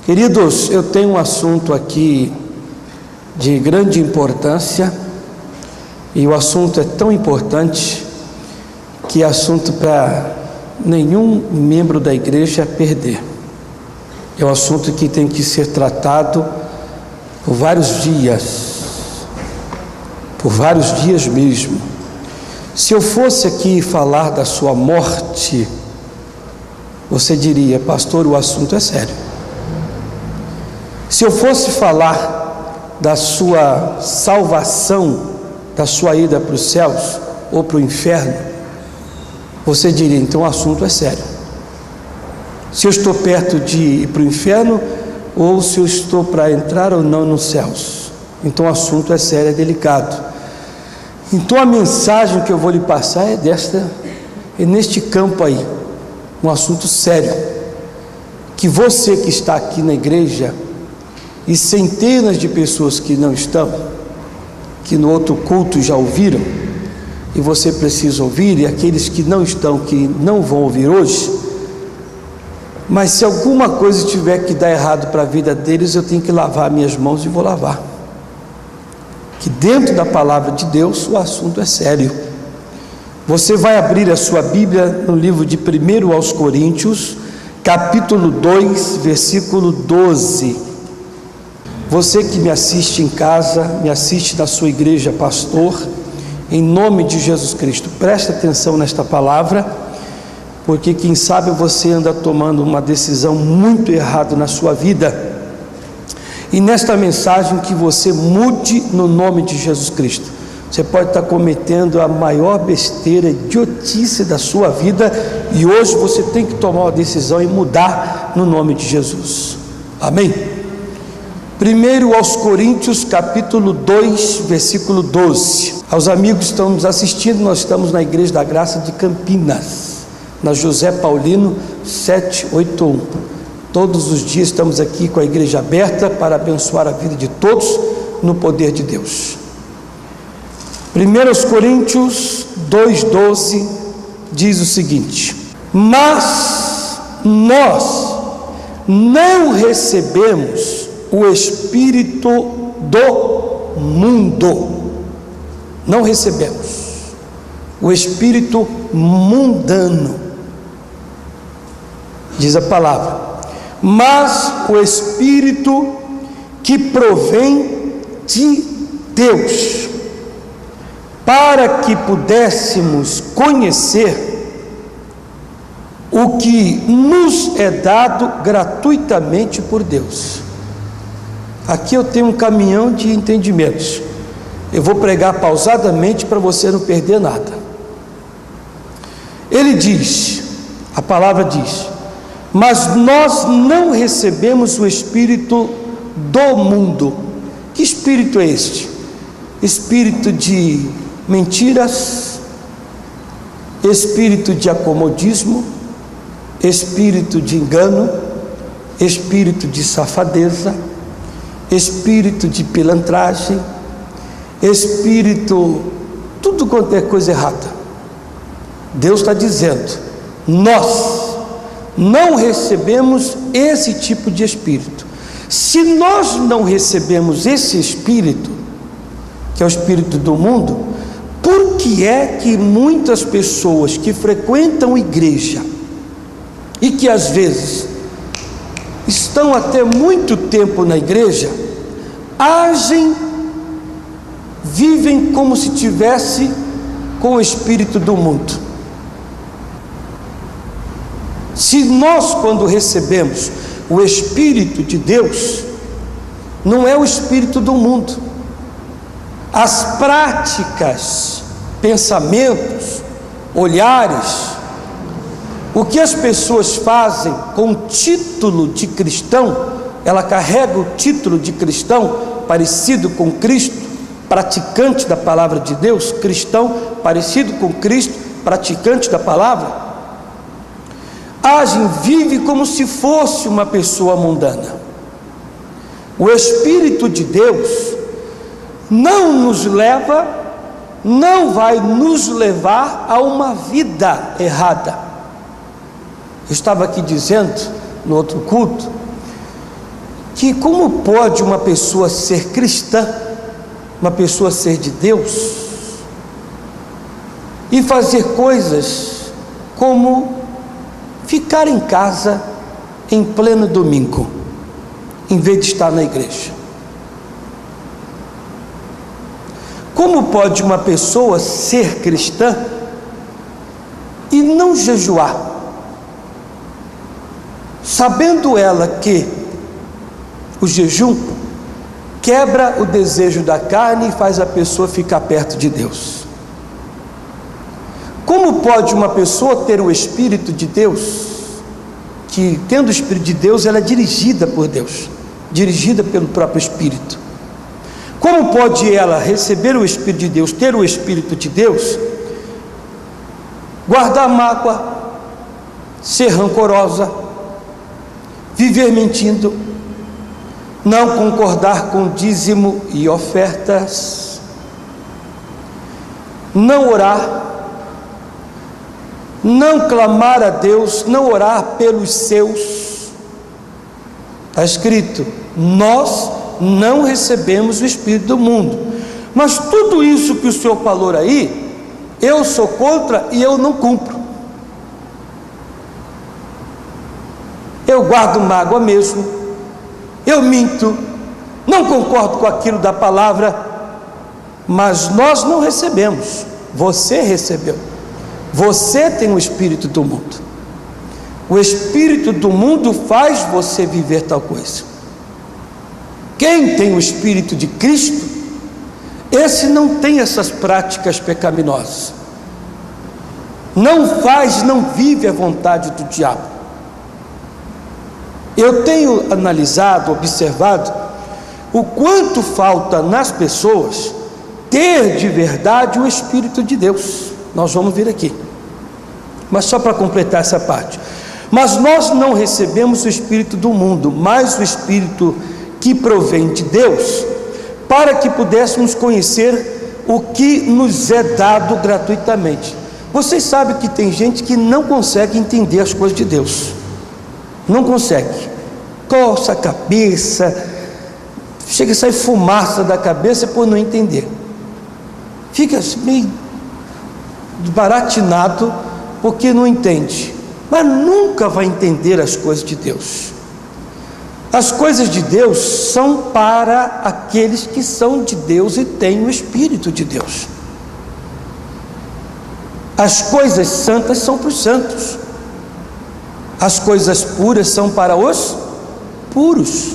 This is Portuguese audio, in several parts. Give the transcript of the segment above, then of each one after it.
Queridos, eu tenho um assunto aqui de grande importância, e o assunto é tão importante que é assunto para nenhum membro da igreja perder. É um assunto que tem que ser tratado por vários dias mesmo. Se eu fosse aqui falar da sua morte, você diria: pastor, o assunto é sério. Se eu fosse falar da sua salvação, da sua ida para os céus ou para o inferno, você diria: então o assunto é sério. Se eu estou perto de ir para o inferno ou se eu estou para entrar ou não nos céus, então o assunto é sério, é delicado. Então a mensagem que eu vou lhe passar é neste campo aí, um assunto sério, que você que está aqui na igreja e centenas de pessoas que não estão, que no outro culto já ouviram, e você precisa ouvir, e aqueles que não estão, que não vão ouvir hoje, mas se alguma coisa tiver que dar errado para a vida deles, eu tenho que lavar minhas mãos e vou lavar. Que dentro da palavra de Deus o assunto é sério. Você vai abrir a sua Bíblia no livro de 1 aos Coríntios, capítulo 2, versículo 12. Você que me assiste em casa, me assiste na sua igreja, pastor, em nome de Jesus Cristo, preste atenção nesta palavra, porque quem sabe você anda tomando uma decisão muito errada na sua vida, e nesta mensagem que você mude no nome de Jesus Cristo. Você pode estar cometendo a maior besteira, idiotice da sua vida, e hoje você tem que tomar uma decisão e mudar no nome de Jesus. Amém? 1 aos Coríntios, capítulo 2, versículo 12. Aos amigos que estão nos assistindo, nós estamos na Igreja da Graça de Campinas, na José Paulino 781. Todos os dias estamos aqui com a igreja aberta para abençoar a vida de todos no poder de Deus. 1 Coríntios 2,12 diz o seguinte: mas nós não recebemos o espírito do mundo, não recebemos o espírito mundano, diz a palavra, mas o espírito que provém de Deus, para que pudéssemos conhecer o que nos é dado gratuitamente por Deus. Aqui eu tenho um caminhão de entendimentos, eu vou pregar pausadamente para você não perder nada. Ele diz, a palavra diz: mas nós não recebemos o espírito do mundo. Que espírito é este? Espírito de mentiras, espírito de acomodismo, espírito de engano, espírito de safadeza, espírito de pilantragem, espírito, tudo quanto é coisa errada. Deus está dizendo: nós não recebemos esse tipo de espírito. Se nós não recebemos esse espírito, que é o espírito do mundo, por que é que muitas pessoas que frequentam igreja e que às vezes estão até muito tempo na igreja, vivem como se tivesse com o espírito do mundo? Se nós, quando recebemos o Espírito de Deus, não é o espírito do mundo, as práticas, pensamentos, olhares, o que as pessoas fazem com o título de cristão, ela carrega o título de cristão parecido com Cristo, praticante da palavra de Deus, cristão parecido com Cristo, praticante da palavra, vive como se fosse uma pessoa mundana. O Espírito de Deus não vai nos levar a uma vida errada. Eu estava aqui dizendo no outro culto que como pode uma pessoa ser cristã, uma pessoa ser de Deus, e fazer coisas como ficar em casa em pleno domingo, em vez de estar na igreja? Como pode uma pessoa ser cristã e não jejuar, sabendo ela que o jejum quebra o desejo da carne e faz a pessoa ficar perto de Deus? Como pode uma pessoa ter o Espírito de Deus, que tendo o Espírito de Deus, ela é dirigida por Deus, dirigida pelo próprio Espírito? Como pode ela receber o Espírito de Deus, ter o Espírito de Deus, guardar mágoa, ser rancorosa, viver mentindo, não concordar com dízimo e ofertas, não orar, não clamar a Deus, não orar pelos seus? Está escrito: nós não recebemos o Espírito do mundo. Mas tudo isso que o Senhor falou aí, eu sou contra e eu não cumpro. Eu guardo mágoa mesmo, eu minto, não concordo com aquilo da palavra, mas nós não recebemos. Você recebeu. Você tem o espírito do mundo. O espírito do mundo faz você viver tal coisa. Quem tem o Espírito de Cristo, esse não tem essas práticas pecaminosas, não vive a vontade do diabo. Eu tenho analisado, observado o quanto falta nas pessoas ter de verdade o Espírito de Deus. Nós vamos ver aqui, mas só para completar essa parte. Mas nós não recebemos o Espírito do mundo, mas o Espírito que provém de Deus, para que pudéssemos conhecer o que nos é dado gratuitamente. Vocês sabem que tem gente que não consegue entender as coisas de Deus, não consegue, coça a cabeça, chega a sair fumaça da cabeça por não entender, fica meio baratinado porque não entende, mas nunca vai entender as coisas de Deus. As coisas de Deus são para aqueles que são de Deus e têm o Espírito de Deus. As coisas santas são para os santos, as coisas puras são para os puros.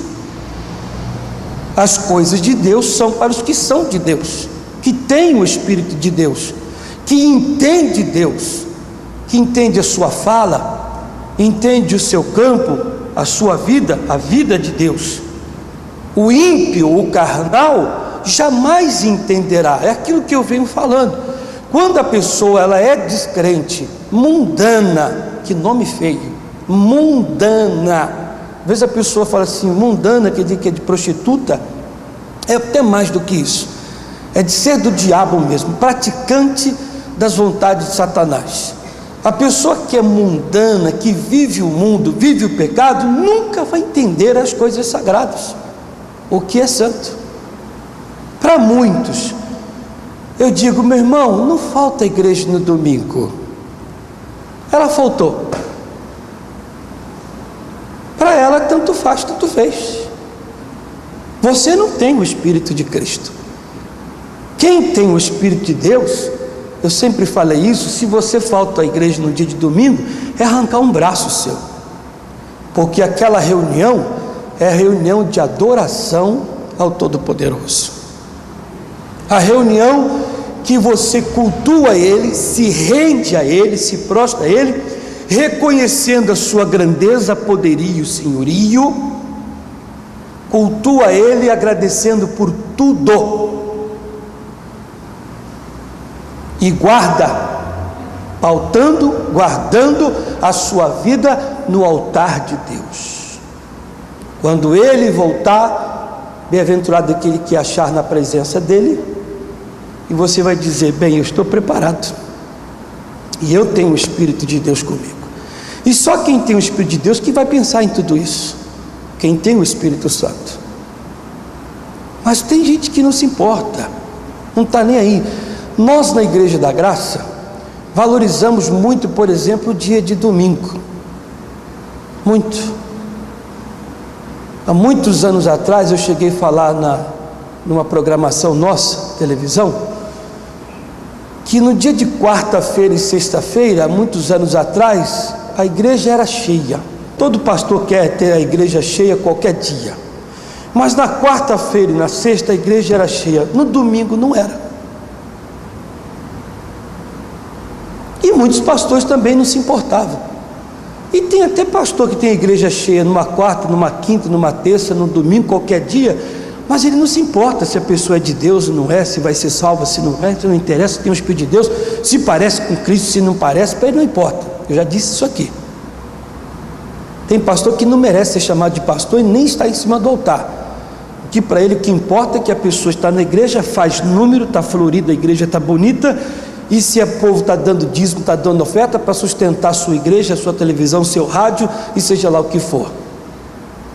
As coisas de Deus são para os que são de Deus, que têm o Espírito de Deus, que entende Deus, que entende a sua fala, entende o seu campo, a sua vida, a vida de Deus. O ímpio, o carnal, jamais entenderá. É aquilo que eu venho falando. Quando a pessoa ela é descrente, mundana, que nome feio, mundana. Às vezes a pessoa fala assim, mundana, quer dizer que é de prostituta. É até mais do que isso, é de ser do diabo mesmo, praticante das vontades de Satanás. A pessoa que é mundana, que vive o mundo, vive o pecado, nunca vai entender as coisas sagradas, o que é santo. Para muitos, eu digo, meu irmão, não falta igreja no domingo. Ela faltou. Para ela, tanto faz, tanto fez. Você não tem o Espírito de Cristo. Quem tem o Espírito de Deus, eu sempre falei isso, se você falta à igreja no dia de domingo, é arrancar um braço seu, porque aquela reunião é a reunião de adoração ao Todo-Poderoso, a reunião que você cultua Ele, se rende a Ele, se prostra a Ele, reconhecendo a sua grandeza, poderio, senhorio, cultua Ele agradecendo por tudo, e guardando a sua vida no altar de Deus. Quando Ele voltar, bem-aventurado aquele que achar na presença dEle, e você vai dizer, bem, eu estou preparado, e eu tenho o Espírito de Deus comigo. E só quem tem o Espírito de Deus que vai pensar em tudo isso. quem tem o Espírito Santo. Mas tem gente que não se importa, não está nem aí. Nós na Igreja da Graça valorizamos muito, por exemplo, o dia de domingo. Muito. Há muitos anos atrás eu cheguei a falar numa programação nossa, televisão, que no dia de quarta-feira e sexta-feira, há muitos anos atrás, a igreja era cheia. Todo pastor quer ter a igreja cheia qualquer dia, mas na quarta-feira e na sexta a igreja era cheia, no domingo não era. E muitos pastores também não se importavam. E tem até pastor que tem a igreja cheia numa quarta, numa quinta, numa terça, no domingo, qualquer dia, mas ele não se importa se a pessoa é de Deus ou não é, se vai ser salva, se não é, se não interessa, se tem o Espírito de Deus, se parece com Cristo, se não parece, para ele não importa. Eu já disse isso aqui. Tem pastor que não merece ser chamado de pastor e nem está em cima do altar, que para ele o que importa é que a pessoa está na igreja, faz número, está florida, a igreja está bonita, e se o povo está dando dízimo, está dando oferta para sustentar a sua igreja, a sua televisão, o seu rádio, e seja lá o que for.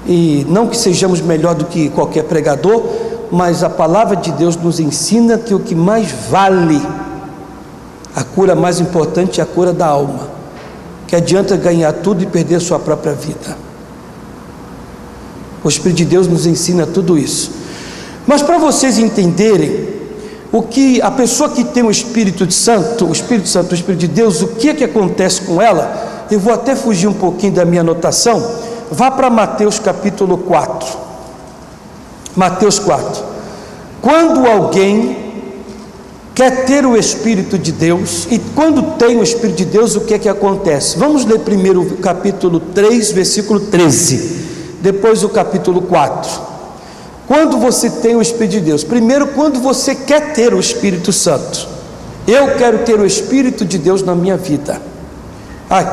E não que sejamos melhor do que qualquer pregador, mas a palavra de Deus nos ensina que o que mais vale, a cura mais importante é a cura da alma, que adianta ganhar tudo e perder a sua própria vida. O Espírito de Deus nos ensina tudo isso. Mas para vocês entenderem o que a pessoa que tem o Espírito Santo, o Espírito de Deus, o que é que acontece com ela, eu vou até fugir um pouquinho da minha anotação. Vá para Mateus capítulo 4. Mateus 4. Quando alguém quer ter o Espírito de Deus, e quando tem o Espírito de Deus, o que é que acontece? Vamos ler primeiro o capítulo 3, versículo 13, depois o capítulo 4. Quando você tem o Espírito de Deus, primeiro quando você quer ter o Espírito Santo. Eu quero ter o Espírito de Deus na minha vida.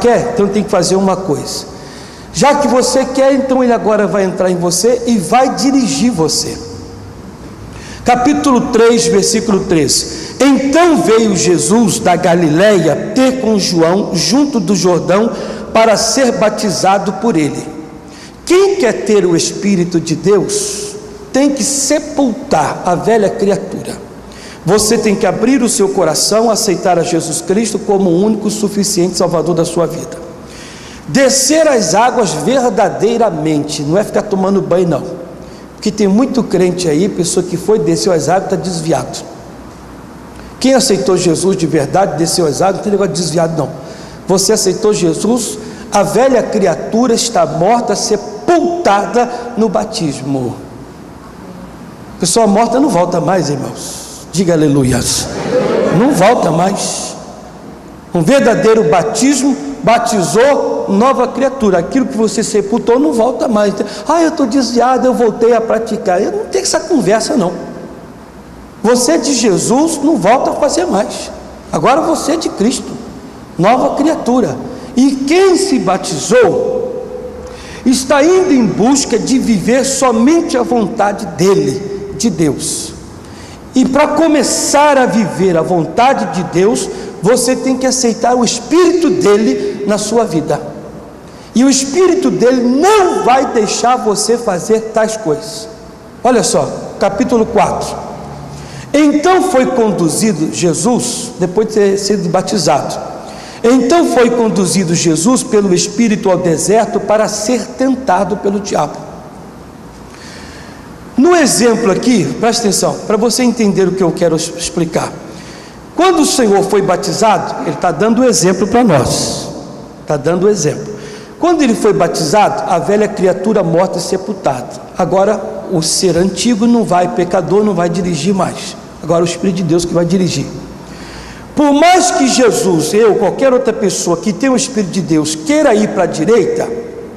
Quer? Então tem que fazer uma coisa. Já que você quer, então ele agora vai entrar em você e vai dirigir você. Capítulo 3, versículo 13. Então veio Jesus da Galileia ter com João junto do Jordão para ser batizado por ele. Quem quer ter o Espírito de Deus tem que sepultar a velha criatura. Você tem que abrir o seu coração, aceitar a Jesus Cristo como o único suficiente Salvador da sua vida. Descer as águas verdadeiramente, não é ficar tomando banho não, porque tem muito crente aí, pessoa que foi, desceu as águas, está desviado. Quem aceitou Jesus de verdade, desceu as águas, não tem negócio de desviado não. Você aceitou Jesus, a velha criatura está morta, sepultada no batismo. Pessoa morta não volta mais, irmãos. Diga aleluias. Não volta mais. Um verdadeiro batismo batizou nova criatura. Aquilo que você sepultou não volta mais. Eu estou desviado, eu voltei a praticar. Eu não tenho essa conversa não. Você é de Jesus, não volta a fazer mais. Agora você é de Cristo, nova criatura. E quem se batizou está indo em busca de viver somente a vontade dele, de Deus. E para começar a viver a vontade de Deus, você tem que aceitar o Espírito dele na sua vida. E o Espírito dele não vai deixar você fazer tais coisas. Olha só, capítulo 4. Então foi conduzido Jesus, depois de ter sido batizado, então foi conduzido Jesus pelo Espírito ao deserto para ser tentado pelo diabo. No exemplo aqui, presta atenção, para você entender o que eu quero explicar. Quando o Senhor foi batizado, ele está dando o exemplo para nós. Está dando o exemplo. Quando ele foi batizado, a velha criatura morta e sepultada. Agora o ser antigo não vai, pecador não vai dirigir mais. Agora o Espírito de Deus que vai dirigir. Por mais que Jesus, eu, qualquer outra pessoa que tem o Espírito de Deus queira ir para a direita,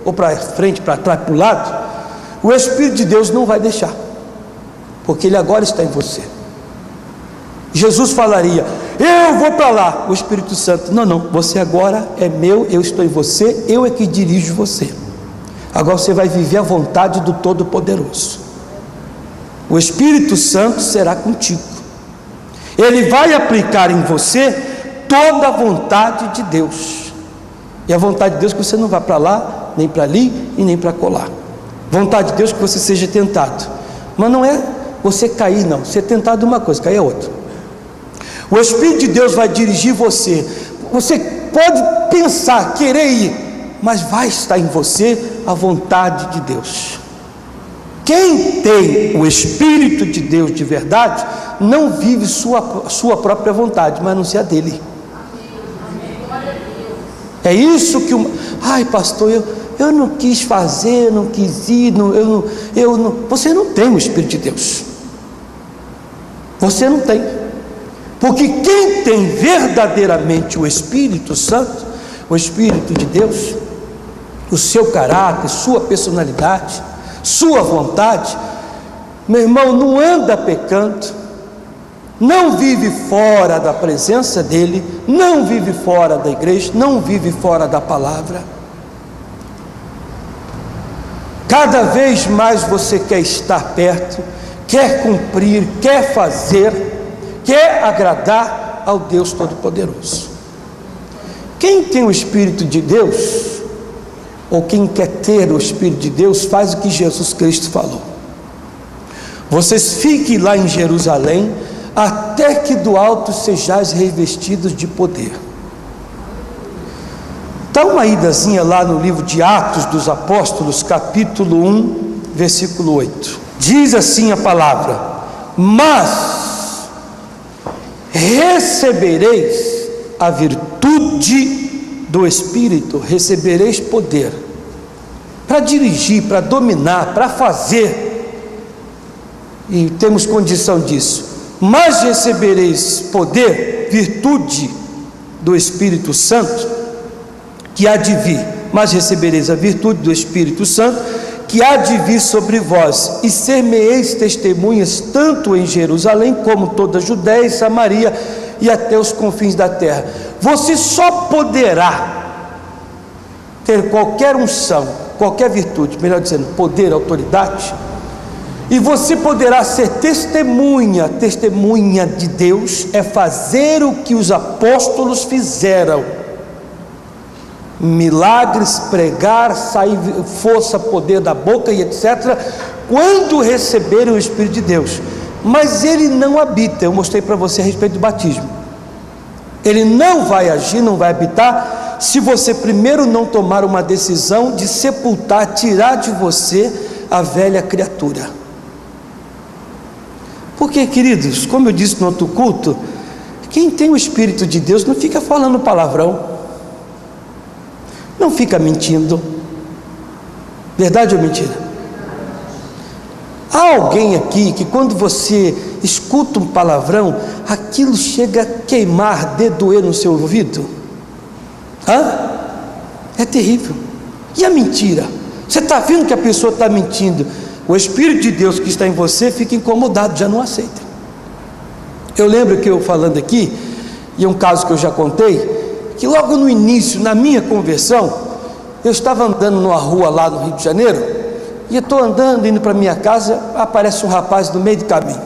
ou para frente, para trás, para o lado, o Espírito de Deus não vai deixar, porque ele agora está em você. Jesus falaria: eu vou para lá. O Espírito Santo: não, você agora é meu, eu estou em você, eu é que dirijo você. Agora você vai viver a vontade do Todo-Poderoso. O Espírito Santo será contigo. Ele vai aplicar em você toda a vontade de Deus. E a vontade de Deus é que você não vá para lá, nem para ali e nem para colar. Vontade de Deus é que você seja tentado, mas não é você cair, não. Ser tentado é uma coisa, cair é outra. O Espírito de Deus vai dirigir você. Você pode pensar, querer ir, mas vai estar em você a vontade de Deus. Quem tem o Espírito de Deus de verdade, não vive sua própria vontade, mas não se a dele. É isso que ai pastor, eu não quis fazer, não quis ir, você não tem o Espírito de Deus. Você não tem. Porque quem tem verdadeiramente o Espírito Santo, o Espírito de Deus, o seu caráter, sua personalidade, sua vontade, meu irmão, não anda pecando, não vive fora da presença dele, não vive fora da igreja, não vive fora da palavra. Cada vez mais você quer estar perto, quer cumprir, quer fazer, quer agradar ao Deus Todo-Poderoso. Quem tem o Espírito de Deus, ou quem quer ter o Espírito de Deus, faz o que Jesus Cristo falou: vocês fiquem lá em Jerusalém, até que do alto sejais revestidos de poder. Dá uma idazinha lá no livro de Atos dos Apóstolos, capítulo 1, versículo 8. Diz assim a palavra: mas recebereis a virtude do Espírito, recebereis poder para dirigir, para dominar, para fazer, e temos condição disso. Mas recebereis poder, virtude do Espírito Santo, que há de vir, mas recebereis a virtude do Espírito Santo, que há de vir sobre vós, e ser-me-eis testemunhas, tanto em Jerusalém, como toda a Judéia e Samaria, e até os confins da terra. Você só poderá ter qualquer unção, qualquer virtude, melhor dizendo, poder, autoridade, e você poderá ser testemunha de Deus, é fazer o que os apóstolos fizeram: milagres, pregar, sair força, poder da boca e etc., quando receberem o Espírito de Deus. Mas ele não habita. Eu mostrei para você a respeito do batismo. Ele não vai agir, não vai habitar, se você primeiro não tomar uma decisão de sepultar, tirar de você a velha criatura. Porque, queridos, como eu disse no outro culto, quem tem o Espírito de Deus não fica falando palavrão, não fica mentindo. Verdade ou mentira? Há alguém aqui que quando você escuta um palavrão, aquilo chega a queimar, doer no seu ouvido? É terrível. E a mentira? Você está vendo que a pessoa está mentindo, o Espírito de Deus que está em você fica incomodado, já não aceita. Eu lembro que eu falando aqui, e um caso que eu já contei, que logo no início, na minha conversão, eu estava andando numa rua lá no Rio de Janeiro, e eu estou andando, indo para minha casa, aparece um rapaz no meio do caminho,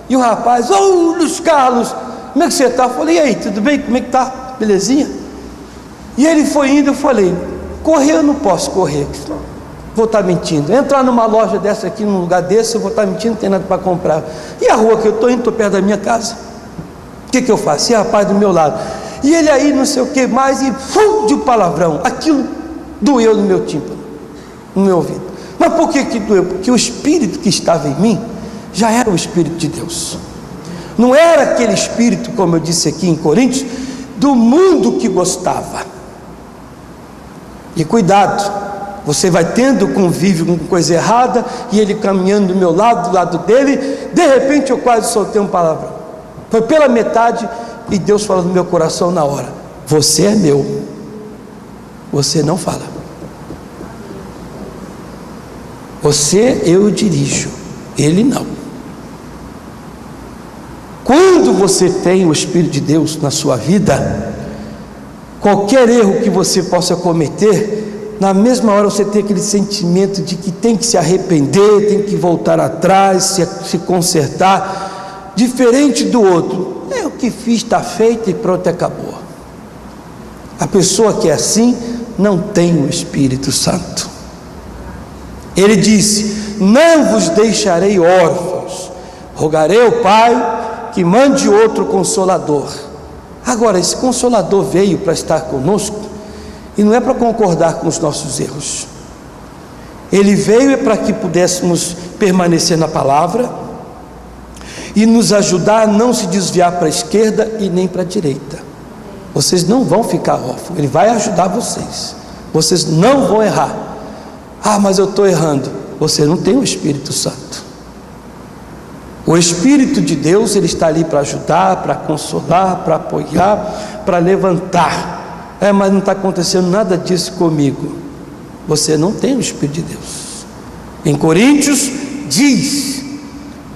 e o rapaz: ô Luiz Carlos, como é que você está? Eu falei: e aí, tudo bem? Como é que está? Belezinha? E ele foi indo, eu falei: correr eu não posso correr, vou estar mentindo. Entrar numa loja dessa aqui, num lugar desse, eu vou estar mentindo, não tem nada para comprar. E a rua que eu estou indo, estou perto da minha casa, o que eu faço? E o rapaz do meu lado, e ele aí não sei o que mais, e de um palavrão, aquilo doeu no meu tímpano, no meu ouvido. Mas por que doeu? Porque o Espírito que estava em mim já era o Espírito de Deus, não era aquele espírito, como eu disse aqui em Coríntios, do mundo que gostava. E cuidado, você vai tendo convívio com coisa errada, e ele caminhando do meu lado, do lado dele, de repente eu quase soltei um palavrão, foi pela metade, e Deus falou no meu coração na hora: você é meu, você não fala, você eu dirijo, ele não. Quando você tem o Espírito de Deus na sua vida, qualquer erro que você possa cometer, na mesma hora você tem aquele sentimento de que tem que se arrepender, tem que voltar atrás, se consertar, diferente do outro: o que fiz está feito e pronto, acabou. A pessoa que é assim não tem o Espírito Santo. Ele disse: não vos deixarei órfãos, rogarei ao Pai que mande outro Consolador. Agora, esse Consolador veio para estar conosco, e não é para concordar com os nossos erros. Ele veio para que pudéssemos permanecer na palavra e nos ajudar a não se desviar para a esquerda e nem para a direita. Vocês não vão ficar órfãos, Ele vai ajudar vocês. Vocês não vão errar. Ah, mas eu estou errando. Você não tem o Espírito Santo. O Espírito de Deus, Ele está ali para ajudar, para consolar, para apoiar, para levantar. Mas não está acontecendo nada disso comigo. Você não tem o Espírito de Deus. Em Coríntios diz: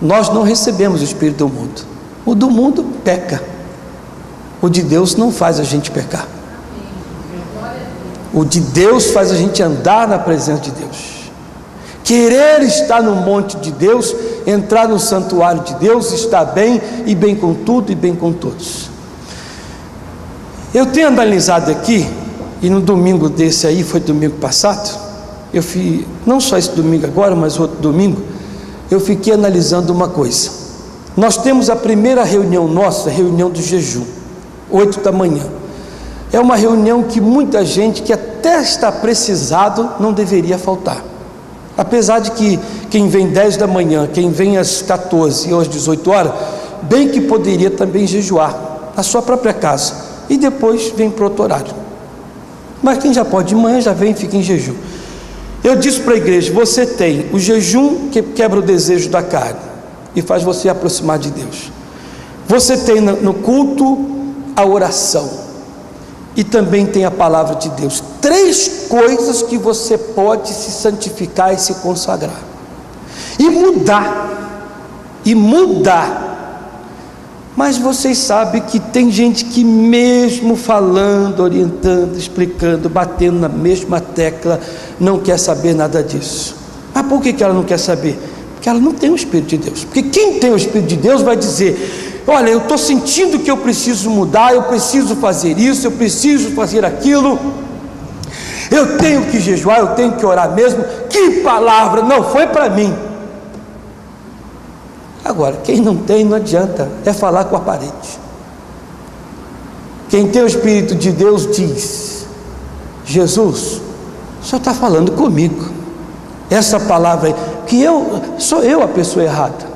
nós não recebemos o Espírito do mundo. O do mundo peca. O de Deus não faz a gente pecar. O de Deus faz a gente andar na presença de Deus. Querer estar no monte de Deus, entrar no santuário de Deus, estar bem, e bem com tudo e bem com todos. Eu tenho analisado aqui, e no domingo desse aí, foi domingo passado, eu fiz, não só esse domingo agora, mas outro domingo, eu fiquei analisando uma coisa. Nós temos a primeira reunião nossa, reunião do jejum, 8 da manhã. É uma reunião que muita gente que até está precisado não deveria faltar. Apesar de que quem vem 10 da manhã, quem vem às 14 ou às 18 horas, bem que poderia também jejuar na sua própria casa e depois vem para outro horário. Mas quem já pode de manhã já vem e fica em jejum. Eu disse para a igreja: você tem o jejum que quebra o desejo da carne e faz você aproximar de Deus. Você tem no culto a oração. E também tem a palavra de Deus. 3 coisas que você pode se santificar e se consagrar e mudar. Mas vocês sabem que tem gente que mesmo falando, orientando, explicando, batendo na mesma tecla, não quer saber nada disso. Mas por que ela não quer saber? Porque ela não tem o Espírito de Deus. Porque quem tem o Espírito de Deus vai dizer: olha, eu estou sentindo que eu preciso mudar, eu preciso fazer isso, eu preciso fazer aquilo, eu tenho que jejuar, eu tenho que orar mesmo. Que palavra, não foi para mim. Agora, quem não tem, não adianta, é falar com a parede. Quem tem o Espírito de Deus diz: Jesus, o Senhor está falando comigo, essa palavra aí, que sou eu a pessoa errada.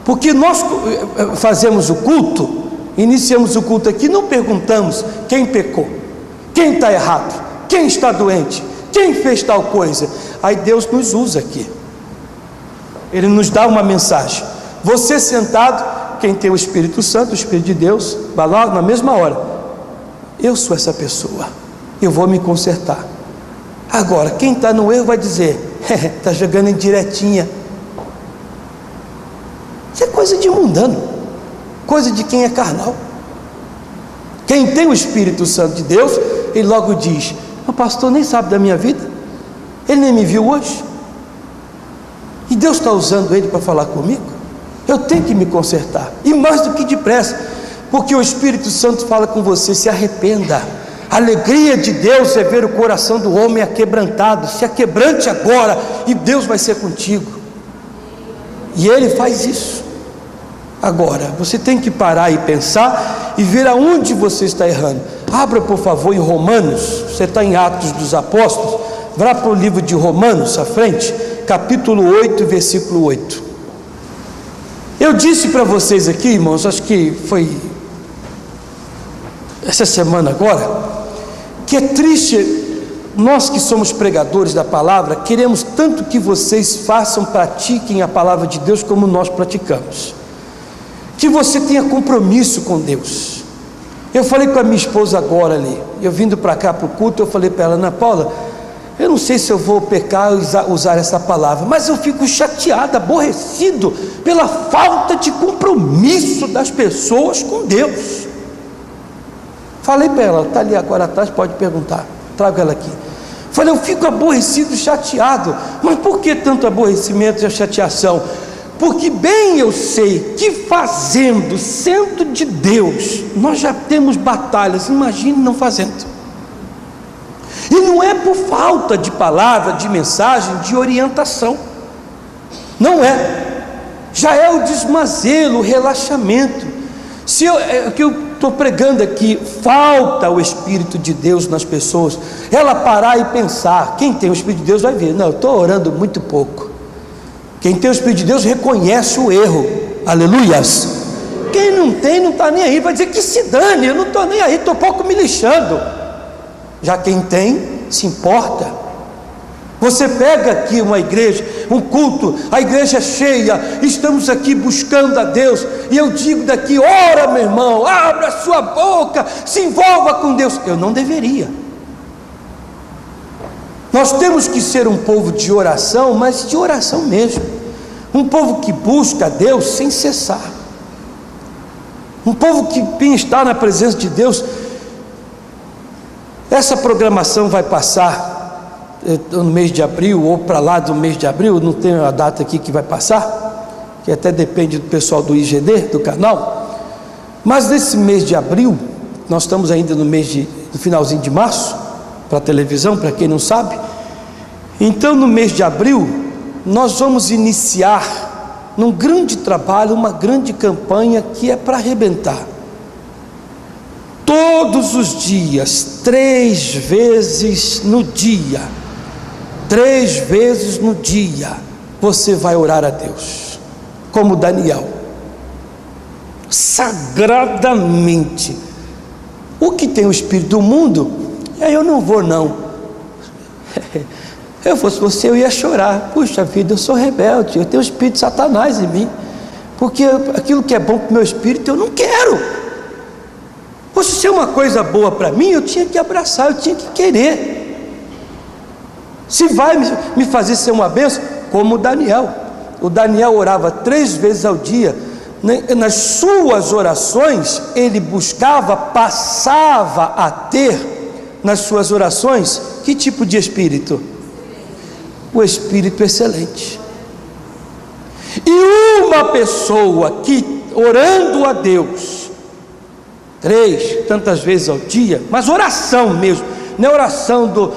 Porque nós fazemos o culto, iniciamos o culto aqui, não perguntamos quem pecou, quem está errado, quem está doente, quem fez tal coisa. Aí Deus nos usa aqui, Ele nos dá uma mensagem. Você sentado, quem tem o Espírito Santo, o Espírito de Deus, vai lá na mesma hora: eu sou essa pessoa, eu vou me consertar. Agora, quem está no erro vai dizer: está jogando em diretinha. Isso é coisa de mundano, coisa de quem é carnal. Quem tem o Espírito Santo de Deus, ele logo diz: o pastor nem sabe da minha vida, ele nem me viu hoje, e Deus está usando ele para falar comigo. Eu tenho que me consertar, e mais do que depressa, porque o Espírito Santo fala com você: se arrependa. A alegria de Deus é ver o coração do homem aquebrantado. Se aquebrante agora, e Deus vai ser contigo. E Ele faz isso. Agora, você tem que parar e pensar e ver aonde você está errando. Abra, por favor, em Romanos. Você está em Atos dos Apóstolos, vá para o livro de Romanos, à frente, capítulo 8, versículo 8. Eu disse para vocês aqui, irmãos, acho que foi essa semana agora, que é triste. Nós que somos pregadores da palavra, queremos tanto que vocês façam, pratiquem a palavra de Deus como nós praticamos, que você tenha compromisso com Deus. Eu falei com a minha esposa agora ali, eu vindo para cá para o culto, eu falei para ela: Ana Paula, eu não sei se eu vou pecar ou usar essa palavra, mas eu fico chateado, aborrecido pela falta de compromisso das pessoas com Deus. Falei para ela, está ali agora atrás, pode perguntar, trago ela aqui. Falei: eu fico aborrecido, chateado. Mas por que tanto aborrecimento e chateação? Porque bem eu sei que fazendo, sendo de Deus, nós já temos batalhas, imagine não fazendo. E não é por falta de palavra, de mensagem, de orientação. Não é. Já é o desmazelo, o relaxamento. Se o que eu estou pregando aqui, falta o Espírito de Deus nas pessoas, ela parar e pensar. Quem tem o Espírito de Deus vai ver, não, eu estou orando muito pouco. Quem tem o Espírito de Deus reconhece o erro, aleluias. Quem não tem, não está nem aí, vai dizer que se dane, eu não estou nem aí, estou pouco me lixando. Já quem tem, se importa. Você pega aqui uma igreja, um culto, a igreja é cheia, estamos aqui buscando a Deus, e eu digo daqui, ora meu irmão, abra a sua boca, se envolva com Deus. Eu não deveria. Nós temos que ser um povo de oração, mas de oração mesmo, um povo que busca a Deus sem cessar, um povo que está na presença de Deus. Essa programação vai passar no mês de abril, ou para lá do mês de abril, não tenho a data aqui que vai passar, que até depende do pessoal do IGD, do canal, mas nesse mês de abril, nós estamos ainda no finalzinho de março, para a televisão, para quem não sabe. Então no mês de abril, nós vamos iniciar num grande trabalho, uma grande campanha que é para arrebentar. Todos os dias, 3 vezes no dia, 3 vezes no dia, você vai orar a Deus, como Daniel, sagradamente. O que tem o espírito do mundo, eu não vou não. Eu fosse você, eu ia chorar. Puxa vida, eu sou rebelde, eu tenho o espírito de Satanás em mim, porque aquilo que é bom para o meu espírito, eu não quero. Poxa, se é uma coisa boa para mim, eu tinha que abraçar, eu tinha que querer. Se vai me fazer ser uma bênção, como o Daniel. O Daniel orava 3 vezes ao dia. Nas suas orações, ele passava a ter, nas suas orações, que tipo de espírito? O espírito excelente. E uma pessoa que, orando a Deus, 3 tantas vezes ao dia, mas oração mesmo, não é oração do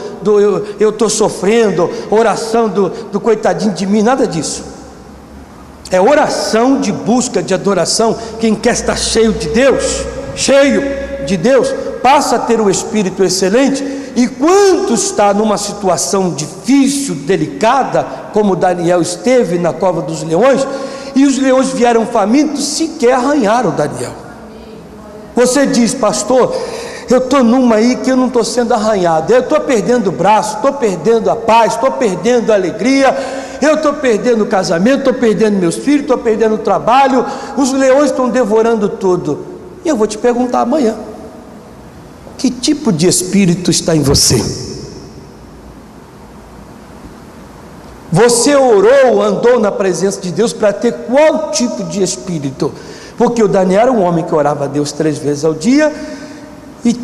eu estou sofrendo, oração do coitadinho de mim, nada disso. É oração de busca, de adoração. Quem quer estar cheio de Deus, passa a ter o espírito excelente. E quando está numa situação difícil, delicada, como Daniel esteve na cova dos leões, e os leões vieram famintos, sequer arranharam Daniel. Você diz, pastor, eu estou numa aí que eu não estou sendo arranhado, eu estou perdendo o braço, estou perdendo a paz, estou perdendo a alegria, eu estou perdendo o casamento, estou perdendo meus filhos, estou perdendo o trabalho, os leões estão devorando tudo. E eu vou te perguntar amanhã, que tipo de espírito está em você? Você orou, andou na presença de Deus para ter qual tipo de espírito? Porque o Daniel era um homem que orava a Deus 3 vezes ao dia e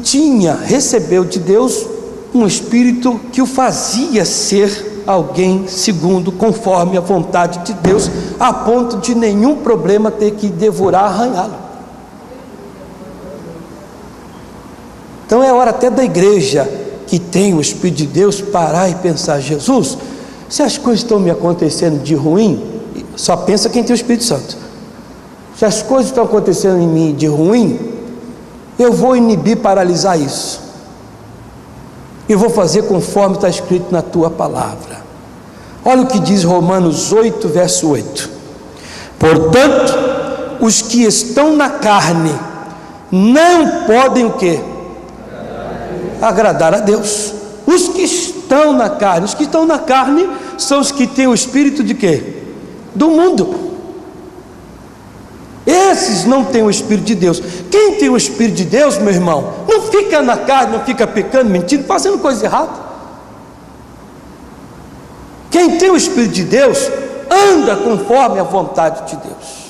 recebeu de Deus um espírito que o fazia ser alguém segundo, conforme a vontade de Deus, a ponto de nenhum problema ter que devorar, arranhá-lo. Então é hora até da igreja que tem o Espírito de Deus parar e pensar, Jesus, se as coisas estão me acontecendo de ruim, só pensa quem tem o Espírito Santo. Se as coisas estão acontecendo em mim de ruim, eu vou inibir, paralisar isso. Eu vou fazer conforme está escrito na tua palavra. Olha o que diz Romanos 8, verso 8. Portanto, os que estão na carne não podem o quê? Agradar a Deus. Os que estão na carne, são os que têm o espírito de quê? Do mundo. Esses não têm o Espírito de Deus. Quem tem o Espírito de Deus, meu irmão, não fica na carne, não fica pecando, mentindo, fazendo coisa errada. Quem tem o Espírito de Deus, anda conforme a vontade de Deus.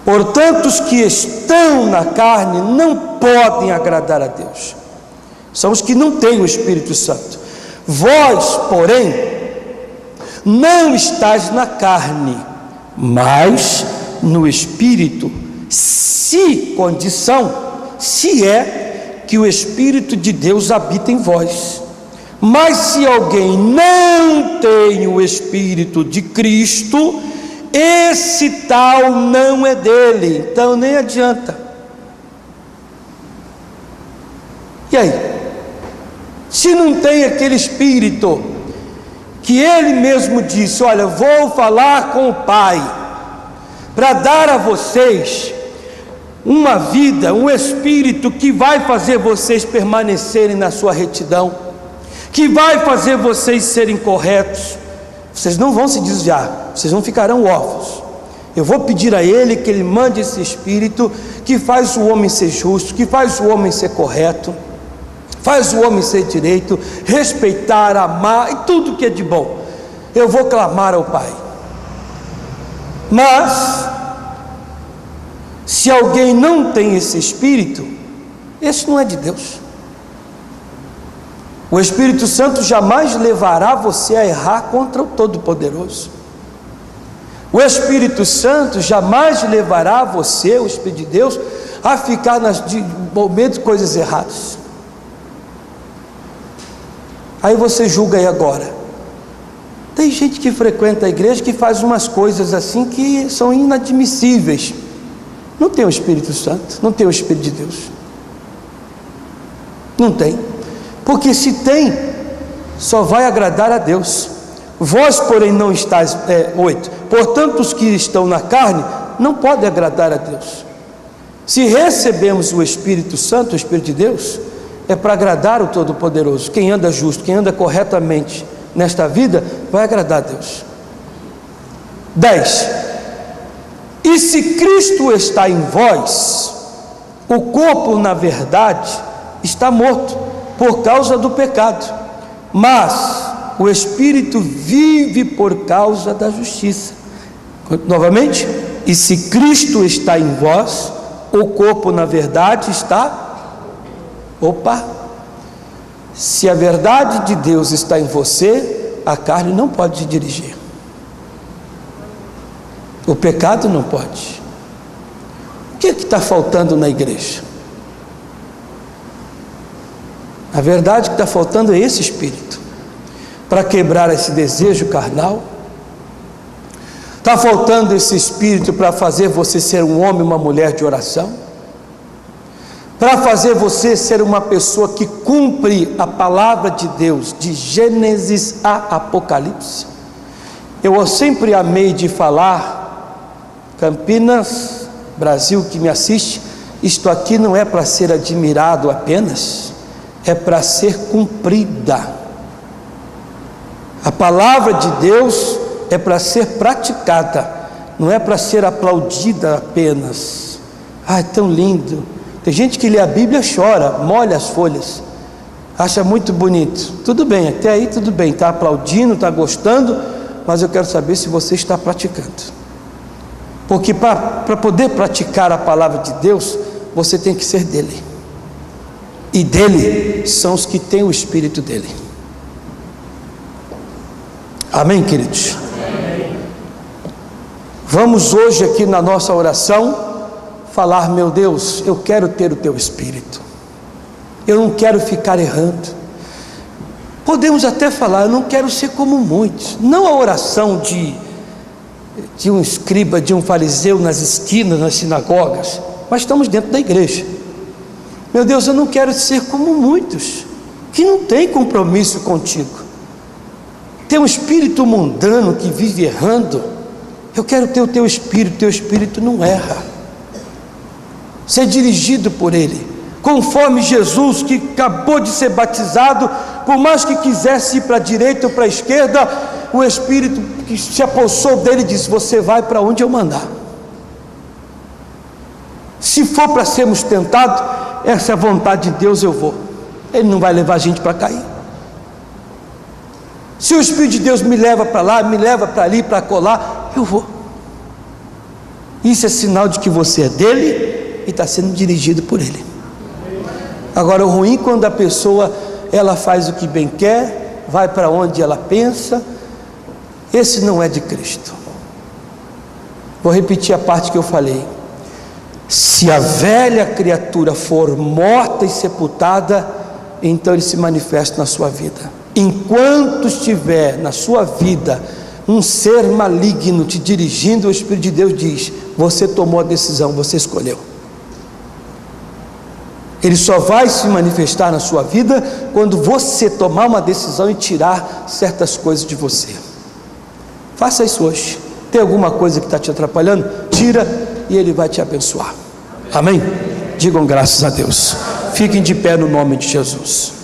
Portanto, os que estão na carne não podem agradar a Deus. São os que não têm o Espírito Santo. Vós, porém, não estáis na carne, mas no Espírito, se é que o Espírito de Deus habita em vós. Mas se alguém não tem o Espírito de Cristo, esse tal não é dele. Então nem adianta. E aí? Se não tem aquele Espírito que ele mesmo disse: olha, vou falar com o Pai para dar a vocês uma vida, um Espírito que vai fazer vocês permanecerem na sua retidão, que vai fazer vocês serem corretos, vocês não vão se desviar, vocês não ficarão órfãos. Eu vou pedir a Ele que Ele mande esse Espírito que faz o homem ser justo, que faz o homem ser correto, faz o homem ser direito, respeitar, amar e tudo que é de bom. Eu vou clamar ao Pai. Mas se alguém não tem esse Espírito, esse não é de Deus. O Espírito Santo jamais levará você a errar contra o Todo-Poderoso. O Espírito Santo jamais levará você, o Espírito de Deus, a ficar de momentos coisas erradas. Aí você julga aí agora. Tem gente que frequenta a igreja que faz umas coisas assim que são inadmissíveis. Não tem o Espírito Santo, não tem o Espírito de Deus. Não tem. Porque se tem, só vai agradar a Deus. Vós, porém, não estáis... 8. Portanto, os que estão na carne não podem agradar a Deus. Se recebemos o Espírito Santo, o Espírito de Deus, é para agradar o Todo-Poderoso. Quem anda justo, quem anda corretamente nesta vida, vai agradar a Deus. 10. E se Cristo está em vós, o corpo, na verdade, está morto por causa do pecado, mas o Espírito vive por causa da justiça. Novamente, e se Cristo está em vós, o corpo, na verdade, está... Se a verdade de Deus está em você, a carne não pode te dirigir. O pecado não pode. O que está faltando na igreja? A verdade que está faltando é esse Espírito, para quebrar esse desejo carnal. Está faltando esse Espírito para fazer você ser um homem, uma mulher de oração, para fazer você ser uma pessoa que cumpre a palavra de Deus, de Gênesis a Apocalipse. Eu sempre amei de falar, Campinas, Brasil que me assiste, isto aqui não é para ser admirado apenas, é para ser cumprida. A palavra de Deus é para ser praticada, não é para ser aplaudida apenas. É tão lindo. Tem gente que lê a Bíblia, chora, molha as folhas, acha muito bonito. Tudo bem, até aí tudo bem, está aplaudindo, está gostando, mas eu quero saber se você está praticando. Porque para poder praticar a palavra de Deus, você tem que ser dele. E dele são os que têm o Espírito dele. Amém, queridos? Amém. Vamos hoje aqui na nossa oração falar: meu Deus, eu quero ter o teu Espírito, eu não quero ficar errando. Podemos até falar: eu não quero ser como muitos. Não a oração de um escriba, de um fariseu nas esquinas, nas sinagogas, mas estamos dentro da igreja. Meu Deus, eu não quero ser como muitos que não tem compromisso contigo, tem um espírito mundano que vive errando. Eu quero ter o teu Espírito não erra. Ser dirigido por Ele, conforme Jesus, que acabou de ser batizado, por mais que quisesse ir para a direita ou para a esquerda, o Espírito que se apossou dele disse: você vai para onde eu mandar. Se for para sermos tentados, essa é a vontade de Deus, eu vou. Ele não vai levar a gente para cair. Se o Espírito de Deus me leva para lá, me leva para ali, para colar, eu vou. Isso é sinal de que você é dele e está sendo dirigido por Ele. Agora, o ruim quando a pessoa ela faz o que bem quer, vai para onde ela pensa, esse não é de Cristo. Vou repetir a parte que eu falei. Se a velha criatura for morta e sepultada, então ele se manifesta na sua vida. Enquanto estiver na sua vida um ser maligno te dirigindo, o Espírito de Deus diz: você tomou a decisão, você escolheu. Ele só vai se manifestar na sua vida quando você tomar uma decisão e tirar certas coisas de você. Faça isso hoje. Tem alguma coisa que está te atrapalhando? Tira e Ele vai te abençoar. Amém? Digam graças a Deus. Fiquem de pé no nome de Jesus.